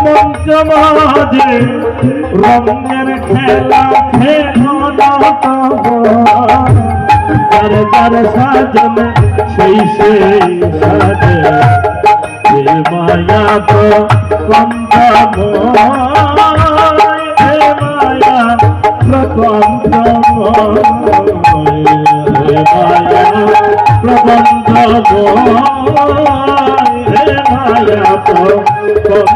মঞ্চমাঝে রঙের খেলা খেলো না তার তার সাজন সেই সেই সাজে মায়া তো কন্দময় মায়া প্রকন্দময় মায়া প্রকন্দময় মায়া প্রকন্দময়।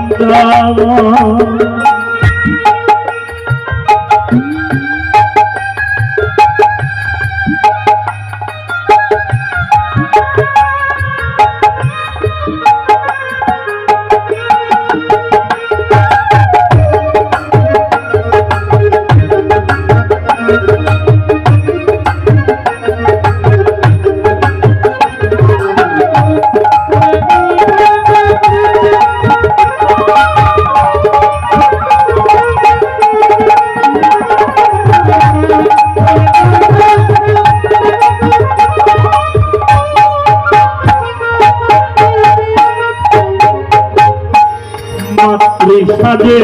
সাজে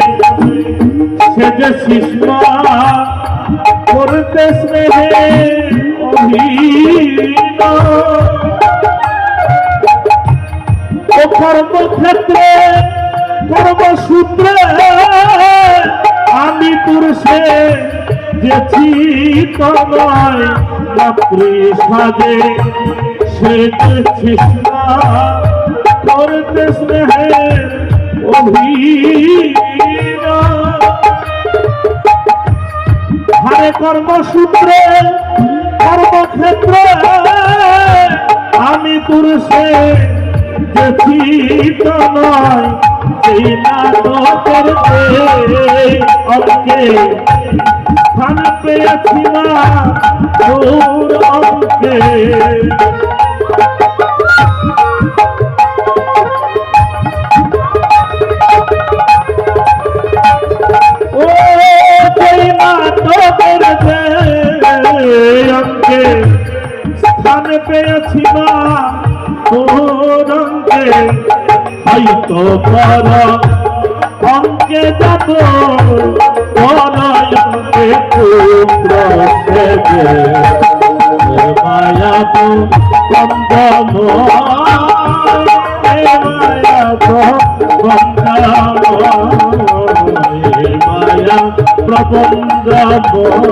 সেজে শিষ্মা করতে স্নেহে কর্মক্ষেত্রে কর্মসূত্রে আমি পুরুষে গেছি তনয় মাতৃ সাজে সেজে শিষ্মা করতে স্নেহে হারে কর্মসূত্রে কর্মক্ষেত্রে আমি পুরুষে গেছি তো নয় সেই নাটকের অঙ্কে স্থান পেয়েছি না তোর অঙ্কে। স্থান পেয়েছি না তোর অঙ্কে হয়তো পর অঙ্কে যাব অঙ্কে পুত্র সেজে মায়া তো কন্দময় মায়া তো কন্দময় মায়া প্রবন্ধময়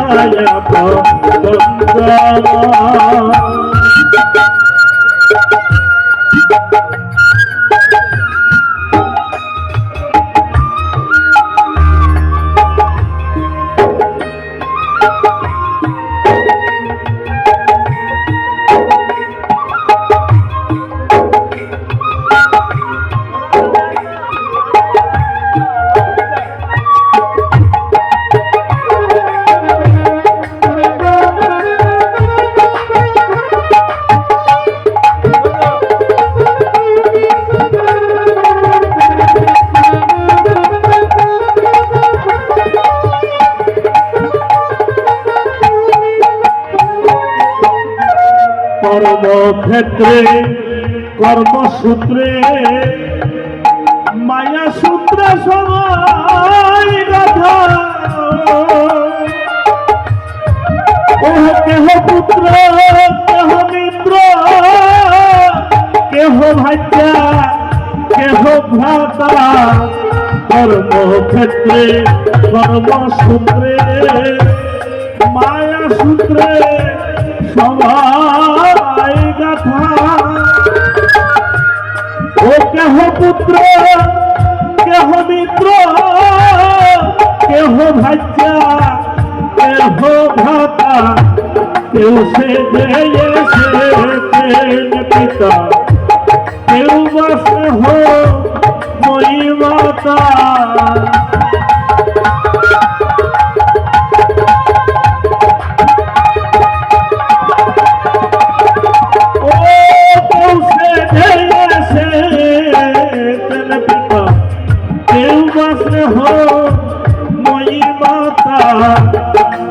মায়া প্রবন্ধময়। কর্মক্ষেত্রে কর্মসূত্রে মায়া সূত্রে সবাই গাথা ওহ কেহ পুত্র কেহ মিত্র কেহ ভাজ্যা কেহ ভ্রাতা কর্মক্ষেত্রে কর্মসূত্রে মায়া সূত্রে সবাই গাথা ও কেহ পুত্র কেহ মিত্র কেহ ভাজ্যা কেহ ভ্রাতা কেউ সে পিতা কেউ বা স্নেহ মই মাতা।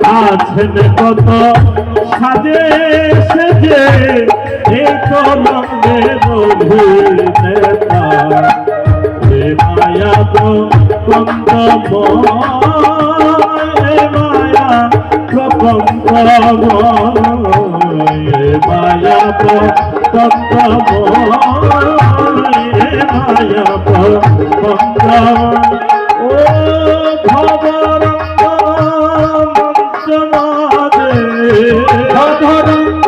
আছেন কত সাজে সেজে এই তো রঙের অভিনেতা এ মায়া প্রপঞ্চময় এ মায়া প্রপঞ্চময় এ মায়া প্রপঞ্চময় এ মায়া প্রপঞ্চময় ও ভবরঙ্গ মঞ্চমাদে ভবরঙ্গ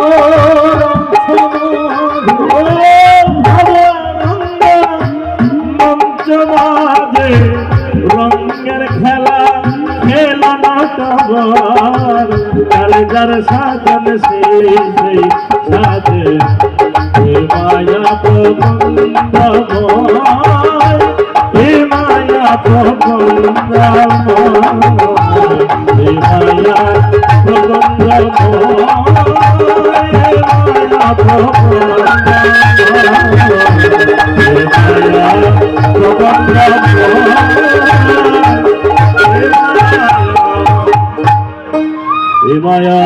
মঞ্চমাদে রঙের খেলা খেলা না কবার যার যার সাধন সেই সেই সাজে এ মায়া প্রবন্ধময় এ মায়া প্রবন্ধময় এ মায়া প্রবন্ধময় এ মায়া প্রবন্ধময় এ মায়া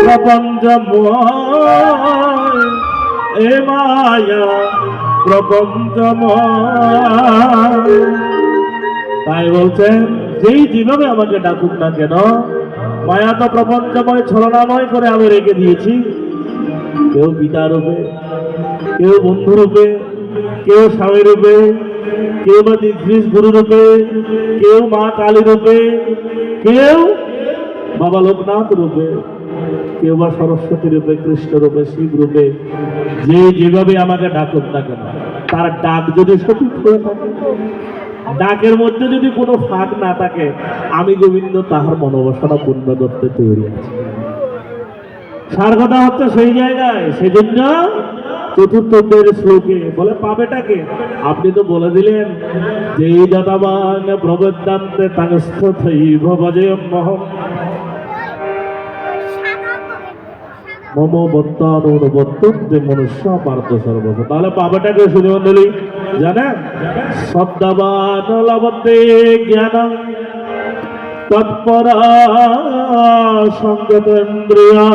প্রপঞ্চময় এ মায়া প্রপঞ্চময়। তাই বলছেন যেই যেভাবে আমাকে ডাকুক না কেন মায়া তো প্রপঞ্চময় ছলনাময় করে আমি রেখে দিয়েছি। কেউ পিতা রূপে, কেউ বন্ধু রূপে, কেউ স্বামী রূপে, কেউ বা দিগ্গজ গুরু রূপে, কেউ মা কালী রূপে, কেউ বাবা লোকনাথ রূপে, কেউ বা সরস্বতী রূপে, কৃষ্ণ রূপে, শিব রূপে, যে যেভাবে আমাকে ডাকুক না কেন তার ডাক যদি সঠিক হয়ে থাকে, ডাকের মধ্যে যদি কোনো ফাঁক না থাকে, আমি গোবিন্দ তাহার মনোবাসনা পূর্ণ করতে তৈরি আছি। সার কথা হচ্ছে সেই জায়গায়। সেজন্য চতুর্থ শ্লোকে বলে পাবেটাকে আপনি তো বলে দিলেন যে যথাবান প্রবদ্ধান্তে তাংস্থৈব ভজেয়ম্মহম মম বত্তানুবর্তন্তে মনুষ্য পার্থ সর্বত। তাহলে পাবেটাকে সুধীমণ্ডলী জানেন? শ্রদ্ধাবান লভতে জ্ঞানং তৎপরা সঙ্গতেন্দ্রিয়া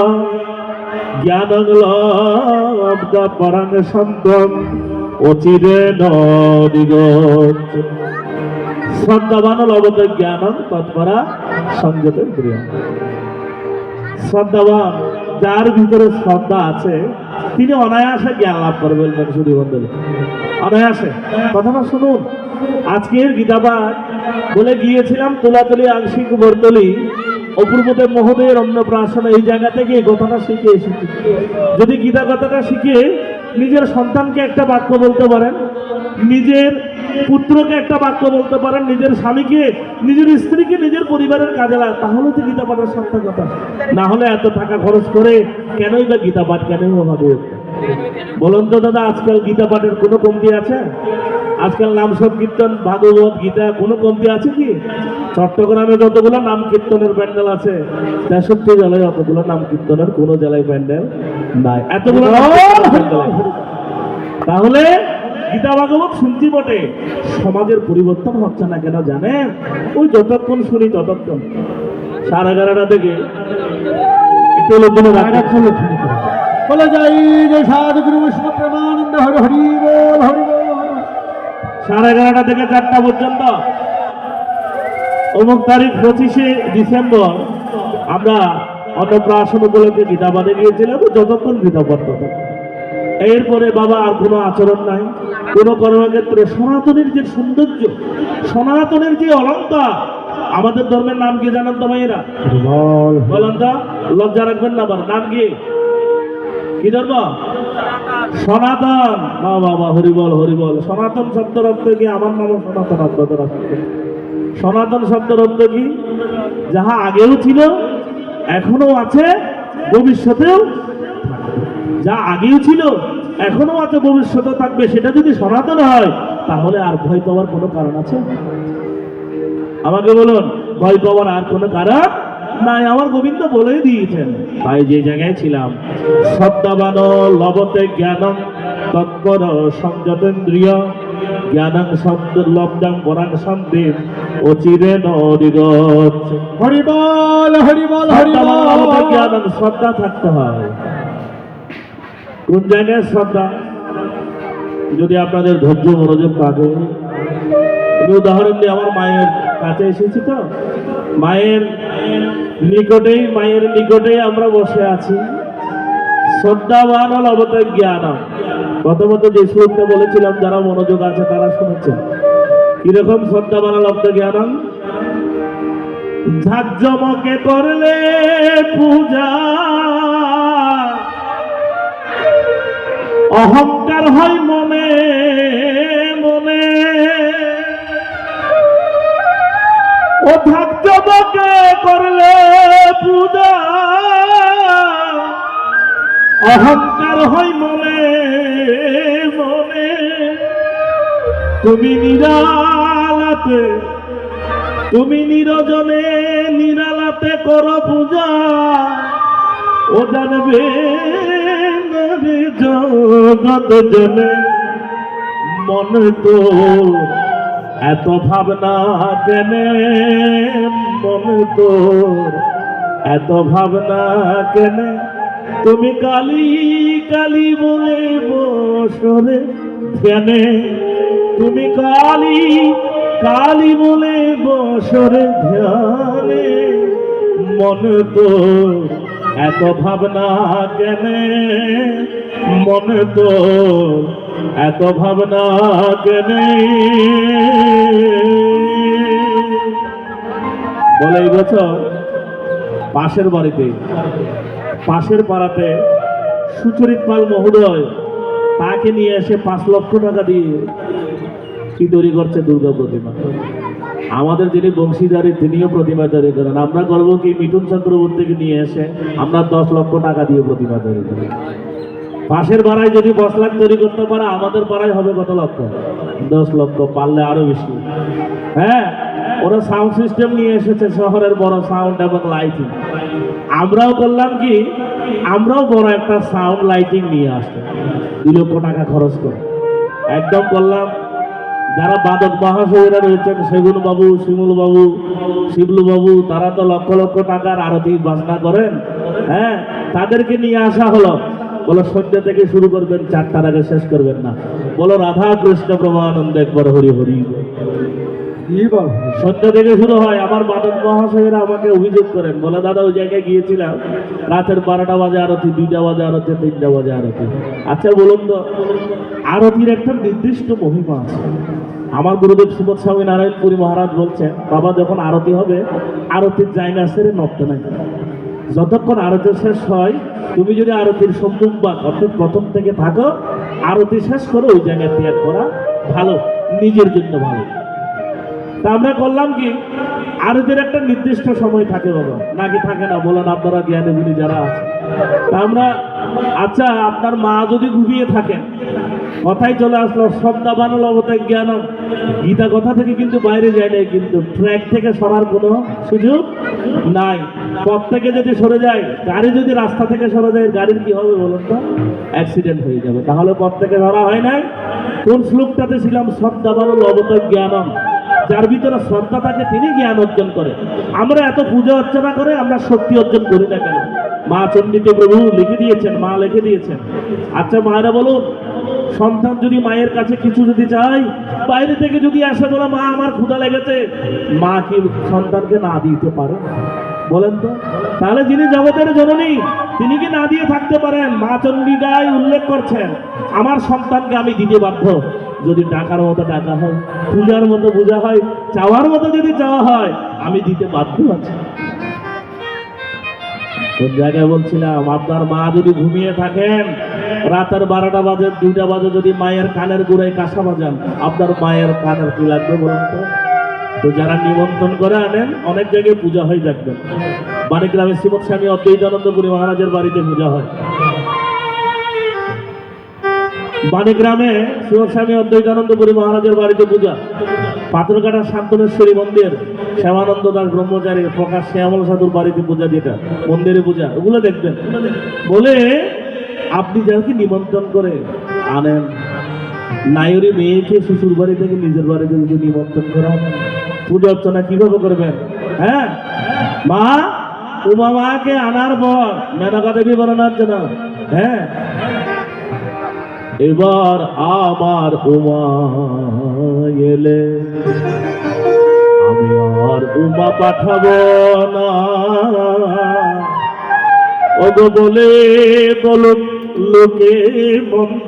জ্ঞানং লব্ধা পরাং সন্তম অচিরেণ নিগত। শ্রদ্ধাবান লভতে জ্ঞানং তৎপরা সঙ্গতেন্দ্রিয়া। শ্রদ্ধাবান যার ভিতরে শ্রদ্ধা আছে তিনি অনায়াসে জ্ঞান লাভ করে বলবেন সুধীমণ্ডলী, অনায়াসে। কথাটা শুনুন, আজকের গীতাপাঠ বলে গিয়েছিলাম তোলাতলি আংশিক বর্তলি অপূর্বদেব মহোদয়ের অন্নপ্রাশন, এই জায়গা থেকে এই কথাটা শিখে এসেছি। যদি গীতা কথাটা শিখে নিজের সন্তানকে একটা বাক্য বলতে পারেন, নিজের পুত্রকে একটা বাক্য বলতে পারেন, নিজের স্বামীকে, নিজের স্ত্রীকে, নিজের পরিবারের কাজে লাগে, তাহলে তো গীতা পাঠের সার্থকতা। না হলে এত টাকা খরচ করে কেনই বা গীতা পাঠ, কেনই বা ভাবে? বলুন তো দাদা, আজকাল গীতা পাঠের কোনো কমতি আছে? আজকাল নাম সংকীর্তন, ভাগবত, গীতা কোনো কমতি আছে কি? চট্টগ্রামে যতগুলো নাম কীর্তনের প্যান্ডেল আছে 63 জেলায় অতগুলো নাম কীর্তনের কোনো জেলায় প্যান্ডেল নাই, এতগুলো। তাহলে গীতা ভাগবত শুনছি বটে, সমাজের পরিবর্তন হচ্ছে না কেন জানেন? ওই যতক্ষণ শুনি ততক্ষণ 11:30 থেকে একটু লোকজনের বলে যাই যে সাধু গুরু বৈষ্ণব প্রেমানন্দ হরি হরি বল হরি বল। 11:30 থেকে 4টা পর্যন্ত অমুক তারিখ 25শে ডিসেম্বর আমরা অন্নপ্রাশন উপলক্ষে গীতা পাঠে গিয়েছিলাম, যতক্ষণ গীতা পড়তে থাকে। এরপরে বাবা আর কোনো আচরণ নাই, কোনো কর্মক্ষেত্রে। সনাতনের যে সৌন্দর্য, সনাতনের যে অলঙ্কার, আমাদের ধর্মের নাম কি জানেন তো ভাইয়েরা? বলেন তো, লজ্জা রাখবেন না। আবার নাম কি? কি ধর্ম? সনাতন। বাবা হরিবল হরিবল। সনাতন শব্দের অর্থ কি? আমার নাম সনাতন। আপনাদের সনাতন শব্দের অর্থ কি? যাহা আগেও ছিল, এখনো আছে, ভবিষ্যতেও। যা আগেও ছিল, এখনো আছে, ভবিষ্যতেও থাকবে, সেটা যদি সনাতন হয় তাহলে আর ভয় পাওয়ার কোনো কারণ আছে? আমাকে বলুন, ভয় পাওয়ার আর কোনো কারণ নাই। আমার গোবিন্দ বলেই দিয়েছেন। তাই যে জায়গায় ছিলাম, শ্রদ্ধাবান লভতে জ্ঞানং তৎপর সংযতেন্দ্রিয় জ্ঞানাং শব্দ লব্ধাং পরাং শান্তিম অচিরে নদিগচ্ছ। হরি বল হরি বল হরি বল। জ্ঞানাং শ্রদ্ধা থাকতে হয়। কোন জায়গায় শ্রদ্ধা? যদি আপনাদের ধৈর্য মনোযোগ থাকে, আমি উদাহরণ দিয়ে আমার মায়ের কাছে এসেছি, তো মায়ের নিকটেই আমরা বসে আছি। শ্রদ্ধাবান লভতে জ্ঞানম। প্রথমত যে শ্লোকটা বলেছিলাম, যারা মনোযোগ আছে তারা শুনেছেন। কিরকম শ্রদ্ধাবান লভতে জ্ঞানম? ঝাঁকজমকে করলে পূজা, অহংকার হয় মনে মনে। ও ঝাঁকজমকে করলে পূজা, অহংকার হয় মনে মনে। তুমি নিরালাতে, তুমি নিরজনে নিরালাতে করো পূজা, ও জানবে জগৎ জনে। মনে তো এত ভাবনা কেনে, মনে তো এত ভাবনা কেনে। তুমি কালী কালী বলে বসরে ধ্যানে, তুমি কালী কালী বলে বসরে ধ্যানে। মনে তো এত ভাবনা কেনে, মনে তো এত ভাবনা কেনে। বলে এই বছর পাশের বাড়িতে, পাশের পাড়াতে সুচরিত পাল মহোদয়, তাকে নিয়ে এসে 5 লক্ষ টাকা দিয়ে কি তৈরি করছে? দুর্গা প্রতিমা। আমাদের যিনি বংশীধারী তিনিও প্রতিমা তৈরি করেন। আমরা করবো কি, মিঠুন চক্রবর্তীকে নিয়ে এসে আমরা 10 লক্ষ টাকা দিয়ে প্রতিমা তৈরি করি। পাশের পাড়ায় যদি 10 লাখ তৈরি করতে পারে, আমাদের পাড়ায় হবে কত লক্ষ? 10 লক্ষ, পারলে আরো বেশি। হ্যাঁ, ওরা সাউন্ড সিস্টেম নিয়ে এসেছে, শহরের বড় সাউন্ড এবং লাইটিং। আমরাও করলাম কি, আমরাও বড় একটা সাউন্ড লাইটিং নিয়ে আসবো 2 লক্ষ টাকা খরচ করে। একদম করলাম। যারা বাদক মহাশয়রা রয়েছেন, সেগুন বাবু, শিমুল বাবু, শিবলু বাবু, তারা তো লক্ষ লক্ষ টাকার আরতি বাজনা করেন। হ্যাঁ, তাদেরকে নিয়ে আসা হলো। বলো সন্ধ্যা থেকে শুরু করবেন, 4টার আগে শেষ করবেন না। বলো রাধা কৃষ্ণ প্রমানন্দ একবার হরি হরি। সন্ধ্যা থেকে শুরু হয়। আমার বাদক মহাশয়েরা আমাকে অভিযোগ করেন, বলে দাদা ওই জায়গায় গিয়েছিলাম, রাতের 12টা বাজে আরতি, 2টা বাজে আরতি, 3টা বাজে আরতি। আচ্ছা বলুন তো, আরতির একটা নির্দিষ্ট মহিমা আছে। আমার গুরুদেব সুবোধ স্বামী নারায়ণপুরী মহারাজ বলছেন, বাবা যখন আরতি হবে, আরতির জায়গা ছেড়ে নড়তে নাই। যতক্ষণ আরতি শেষ হয়, তুমি যদি আরতির সম্মুখ বা অর্থাৎ প্রথম থেকে থাকো, আরতি শেষ করে ওই জায়গায় ত্যাগ করা ভালো, নিজের জন্য ভালো। তা আমরা করলাম কি, আরতির একটা নির্দিষ্ট সময় থাকে বাবা, নাকি থাকে না? বলেন আপনারা জ্ঞানী গুণী যারা আছে। তা আমরা, আচ্ছা আপনার মা যদি ঘুমিয়ে থাকেন, কথাই চলে আসলো শ্রদ্ধাবান লভতে জ্ঞানম। গীতা কথা থেকে কিন্তু বাইরে যায় নাই, কিন্তু ট্র্যাক থেকে সরার কোনো সুযোগ নাই। পথ থেকে যদি সরে যায়, গাড়ি যদি রাস্তা থেকে সরে যায়, গাড়ির কি হবে বলুন তো? অ্যাক্সিডেন্ট হয়ে যাবে। তাহলে পথ থেকে ধরা হয় নাই। কোন শ্লোকটাতে ছিলাম? শ্রদ্ধাবান লভতে জ্ঞানম। যার ভিতরে শ্রদ্ধা থাকে তিনি জ্ঞান অর্জন করে। আমরা এত পূজা অর্চনা করে আমরা শক্তি অর্জন করি না কেন? মা চণ্ডীতে প্রভু লিখে দিয়েছেন, মা লিখে দিয়েছেন। আচ্ছা মায়েরা বলুন, সন্তান যদি মায়ের কাছে কিছু যদি চাই, বাইরে থেকে যদি আসে, বলে মা আমার ক্ষুধা লেগেছে, মা কি সন্তানকে না দিতে পারে? বলেন তো। তাহলে যিনি জগতের জননী, তিনি কি না দিয়ে থাকতে পারেন? মা চণ্ডিকায় উল্লেখ করছেন, আমার সন্তানকে আমি দিতে বাধ্য। যদি টাকার মতো টাকা হয়, পূজার মতো পূজা হয়, চাওয়ার মতো যদি চাওয়া হয়, আমি দিতে বাধ্য আছি। কোন জায়গায় বলছিলাম, আপনার মা যদি ঘুমিয়ে থাকেন, রাতের 12টা বাজে, 2টা বাজে যদি মায়ের কানের গোড়ায় কাঁসা বাজান, আপনার মায়ের কানের কি লাগবে বলুন তো? তো যারা নিমন্ত্রণ করে আনেন, অনেক জায়গায় পূজা হয়ে থাকবেন। বাণীগ্রামে শ্রীমৎ স্বামী অদ্বৈতানন্দপুরী মহারাজের বাড়িতে পূজা হয়। বাণীগ্রামে শ্রীমৎ স্বামী অদ্বৈতানন্দপুরী মহারাজের বাড়িতে পূজা। পাথরঘাটা শান্তনেশ্বরী মন্দির, শ্যামানন্দ দাস ব্রহ্মচারী, প্রকাশ শ্যামল সাধুর বাড়িতে পূজা, যেটা মন্দিরে পূজা, ওগুলো দেখবেন। বলে আপনি যাকে নিমন্ত্রণ করে আনেন, নায়রি মেয়েকে শ্বশুর বাড়ি থেকে নিজের বাড়িতে যদি নিমন্ত্রণ করা পুজো অর্চনা কিভাবে করবেন? হ্যাঁ মা, উমা মাকে আনার পর মেনকা দেবী বলানোর জন্য, হ্যাঁ এবার আমার উমা এলে আমি আর উমা পাঠাবো না। ওগো বলে বলুক লোকে বন্ধ,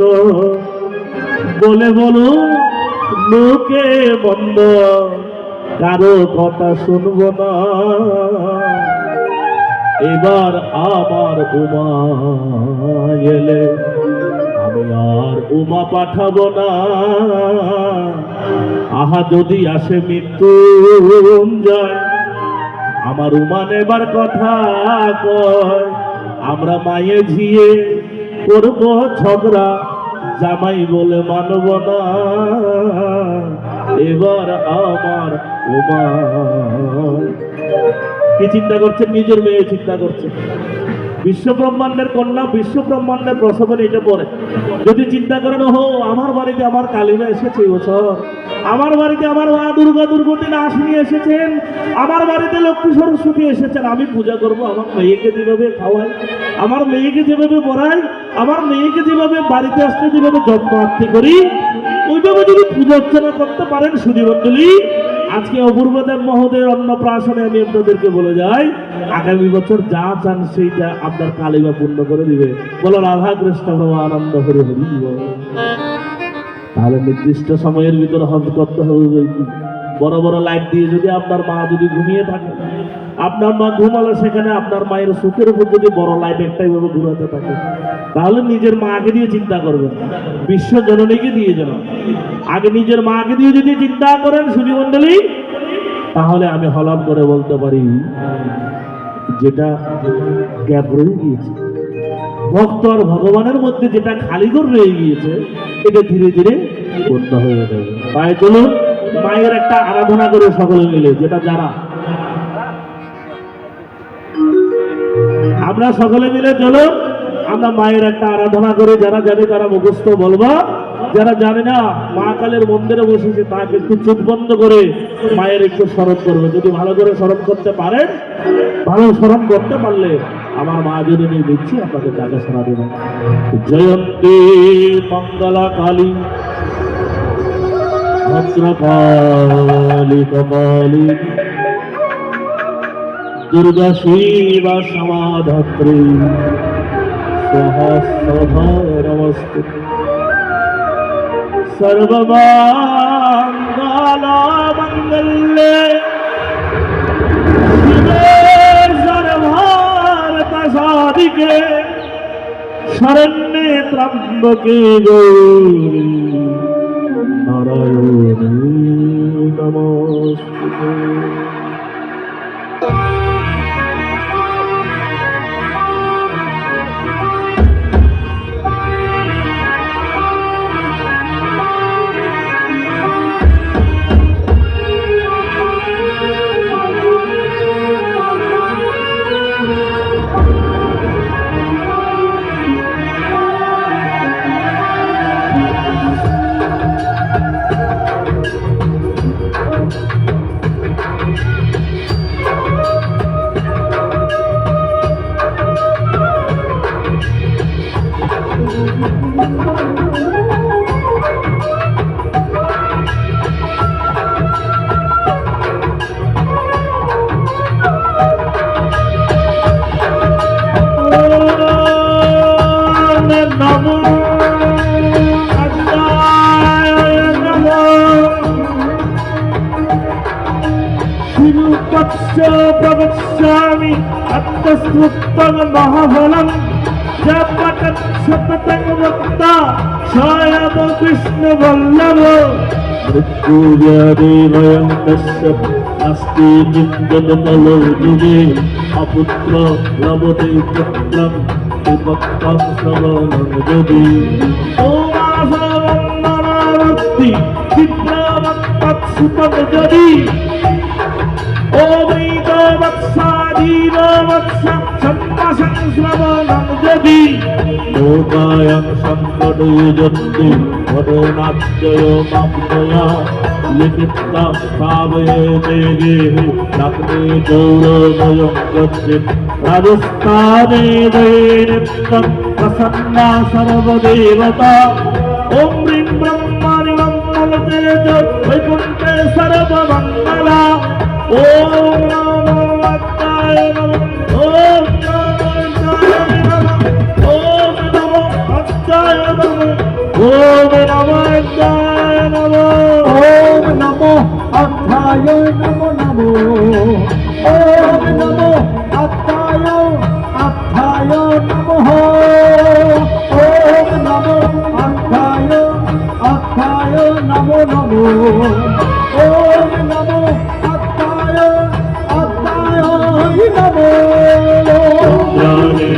বলে বলুক লোকে বন্ধ, কারো কথা শুনবো না। এবার আমার উমা এলে আমি আর উমা পাঠাবো না। আহা যদি আসে মৃত্যুঞ্জয়, আমার উমা নেবার কথা কয়, আমরা মায়ে ঝিয়ে করব ঝগড়া, জামাই বলে মানব না। এবার আমার উমা কি চিন্তা করছেন? নিজের মেয়ে চিন্তা করছে। বিশ্ব ব্রহ্মাণ্ডের কন্যা, বিশ্ব ব্রহ্মাণ্ডের প্রসবের এটা পরে যদি চিন্তা করেন, হো আমার বাড়িতে আমার কালিমা এসেছে এই বছর, আমার বাড়িতে আমার মা দুর্গা দুর্গতি নাশ নিয়ে এসেছেন, আমার বাড়িতে লক্ষ্মী সরস্বতী এসেছেন, আমি পূজা করব, আমার মেয়েকে যেভাবে খাওয়াই, আমার মেয়েকে যেভাবে পড়াই, আমার মেয়েকে যেভাবে বাড়িতে আসতে যেভাবে যত্ন আত্মি করি, ওইভাবে যদি পূজা অর্চনা করতে পারেন সুধীমণ্ডলী, আজকে অপূর্বদেব মহোদয়ের অন্নপ্রাশনে আমি আপনাদেরকে বলে যাই, আগামী বছর যা চান সেইটা আপনার কালিমা পূর্ণ করে দিবে। বলো রাধা কৃষ্ণ প্রভু আনন্দ হরি হরি বল। তাহলে নির্দিষ্ট সময়ের ভিতরে হজ করতে হবে। বড় বড় লাইট দিয়ে যদি আপনার মা যদি ঘুমিয়ে থাকে, আপনার মা ঘুমালে সেখানে আপনার মায়ের চোখের উপর যদি বড় লাইট একটাই ভাবে ঘুরাতে থাকে, তাহলে নিজের মাকে দিয়ে চিন্তা করবেন, বিশ্ব জননীকে দিয়ে যেন আগে নিজের মাকে দিয়ে যদি চিন্তা করেন সুধীমণ্ডলী, তাহলে আমি হলফ করে বলতে পারি যেটা গ্যাপ রয়ে গিয়েছে, ভক্ত আর ভগবানের মধ্যে যেটা খালি করে রয়ে গিয়েছে, এটা ধীরে ধীরে পূর্ণ হয়ে যাবে। তাই চলুন মায়ের একটা আরাধনা করে সকলে মিলে, যেটা যারা আমরা সকলে মিলে চলুন আমরা মায়ের একটা আরাধনা করে, যারা জানে তারা মুখস্থ বলবো, যারা জানে না মা কালের মন্দিরে বসেছে তাকে একটু চোখ বন্ধ করে মায়ের একটু স্মরণ করবে। যদি ভালো করে স্মরণ করতে পারেন, ভালো স্মরণ করতে পারলে আমার মা যদি নিয়ে দিচ্ছি আপনাদের ডাকে সারা দেবেন। জয়ন্তী মঙ্গলা কালী ভদ্রকালী কপালী দুর্গা শিবা সমাধাত্রী সহস্রধরমস্তু সর্বমঙ্গলমঙ্গলে শিবে সর্বার্থসাধিকে শরণ্যে ত্র্যম্বকে গৌরী নারায়ণী নমস্তুতে। प्रवक्ष्यामि अत्तस्तुत्तम महाफलम् जपतक्षपतं वक्ता स्वयं कृष्ण वल्लभ मृत्युव्याधिभयं तस्य अस्ति चिन्तनतलो युगे अपुत्र लभते पुत्रं विभक्तं श्रवणं यदि ओमासवन्दनावृत्ति चित्रवत्तत्सुतं यदि लोकायं संकट তদুজন্তি ঘটনাদ্বয় মাপদয়া লিখিতা স্থাবয়ে দেগে লগ্নে গৌরবয়ং গচ্ছিত রাজস্থানে দৈনিত্যং প্রসন্না সর্বদেবতা ওম হ্রিং ব্রহ্মাণি মঙ্গলতেজ বৈকুণ্ঠে সর্বমঙ্গলা ওম নমো আত্মায় নমঃ ওম নমো আত্মায় নমঃ ওম নমো আত্মায় নমঃ ওম নমো আত্মায় নমঃ ওম নমো আত্মায় নমো নমো ওম নমো আত্মায় নমঃ ওম নমো আত্মায় নমো নমো ওম নমো আত্মায় নমো জানে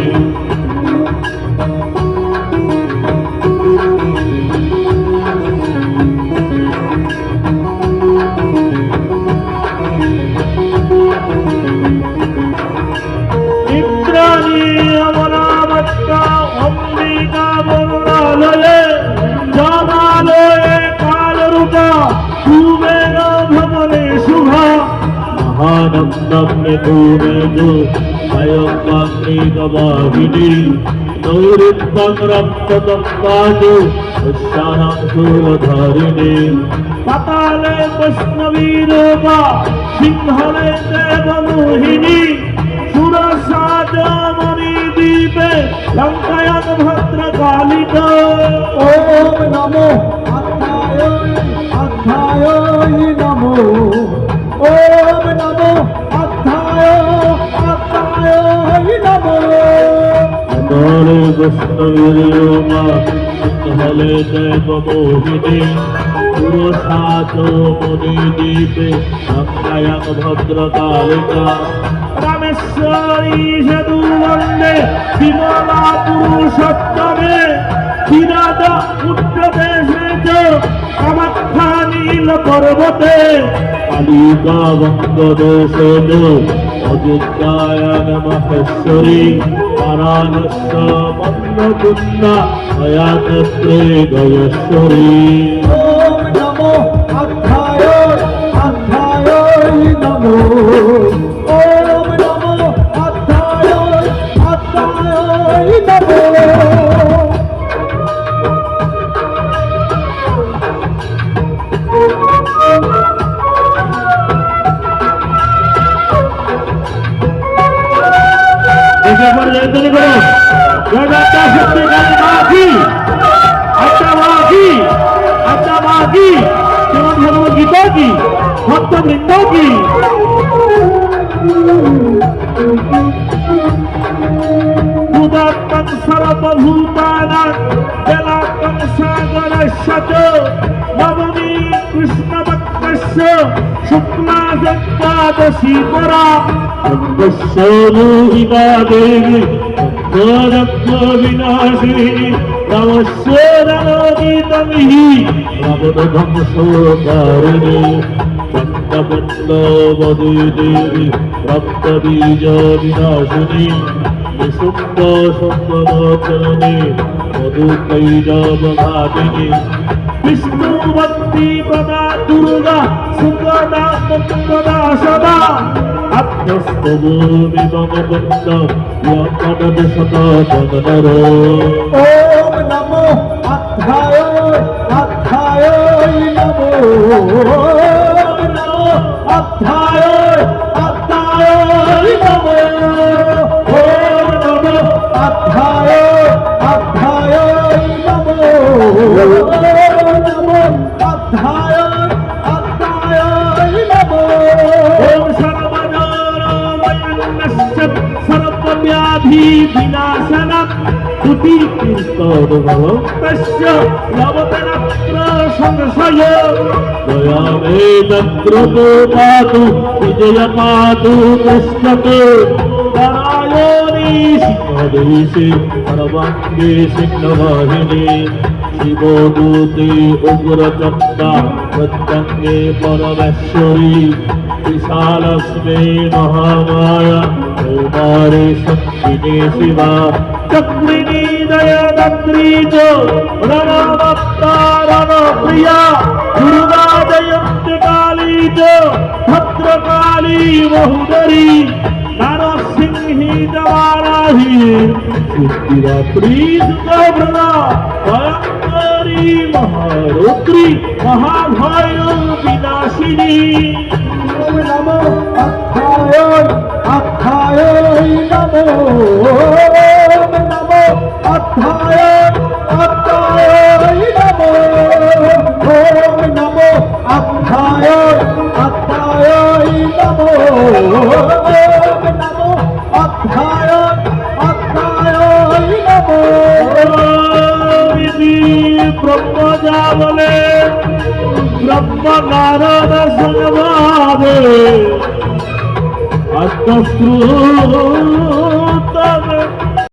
ইন্দ্রাণী অমরাবত্তা অম্বিকা বরুণালয়ে জামালয়ে কালরূপা কুবের ভবনে শুভা মহানন্দম নিপুণেজো ভয়ঙ্কাগ্নি গবাহিনী নৈরিত্যং রক্তদত্তাজো উচ্চানাং শূলধারিণী পাতালে বৈষ্ণবীরূপা সিংহলে দেবমোহিনী সুরসাজমণি দ্বীপে লঙ্কায়াং ভদ্রকালিকা ওম নমো আত্মায় নমো ওম নমো আত্মায় নমো অমরে বৈষ্ণবীরূপা সিংহলে দেবমোহিনী সুরসাজমণি দ্বীপে লঙ্কায়াং ভদ্রকালিকা রামেশ্বরী সেতু বন্দে বিমলা পুরুষোত্তমে বিরাট উত্তরদেশে চ কামাখ্যা নীল পর্বতে কালিকা বঙ্গদেশে চ অযোধ্যায়াং মহেশ্বরী বারাণস্য মন্নকুন্না গয়াত্রে গয়েশ্বরী ওম নমো আত্মায় নমো ওম নমো আত্মায় নমো দেখে পরে জয়ধ্বনি করো জয় মাতা সত্যি কালী মা কি আচ্ছা মা কি আচ্ছা মা কি শ্রীমদ ভগবত গীতা কি ভক্ত বৃন্দ কি উদাত্তং সর্বভূতানাং জলাত্মং সাগরস্য চ নবমী কৃষ্ণপক্ষস্য শুক্লা একাদশী পরা অঙ্গস্য মোহিতা দেবী ভক্তরত্ন বিনাশিনী রামস্য রণগীতমিহি রাবণ ধ্বংসকারিণী চণ্ডপণ্ডবদী দেবী রক্তবীজ বিনাশিনী নিশুম্ভ সম্ভবচরণী মধুকৈরবঘাতিনী বিষ্ণুভক্তি প্রদা দুর্গা সুন্দা মুক্তদা সদা আত্মস্তভূমি ভগবন্ত শত জগদর ওম নমো আত্মায় নমো ওম নমো আত্মায় নমো ওম নমো আত্মায় নমো ওম নমো আত্মায় নমো ওম সর্বজনময়ন্নস্য সর্বব্যাধি বিনাশনম তুতি কীর্তনভক্তস্য নবতনত্র সংশয় দয়ামে তত্রতো পাতু বিজয় পাতু কৃষ্ণকে নারায়ণী সিংহদেশে সর্বাঙ্গে সিংহবাহিনী শিবদূতে উগ্রচণ্ডা প্রত্যঙ্গে পরমেশ্বরী विशालस्मे महामाया कौमारे शक्तिने शिवा चक्रिणी दया রণত্রিজ রণমত্তা রণপ্রিয়া দুর্গা জয়ন্তী কালী চ ভদ্রকালী বহুদরী নরসিংহী জবারাহী সিদ্ধিদাত্রী সুতভ্রদা ভয়ঙ্করী মহারৌদ্রী মহাভয় বিনাশিনী ওম নমো অক্ষায় অক্ষায় নমো ওম নমো অক্ষায় অক্ষায় নমো ওম নমো অক্ষায় অক্ষায় নমো ওম নমো অক্ষায় অক্ষায় নমো ব্রহ্মজা বলে ব্রহ্ম নারদ সংবাদে আত্মশ্রু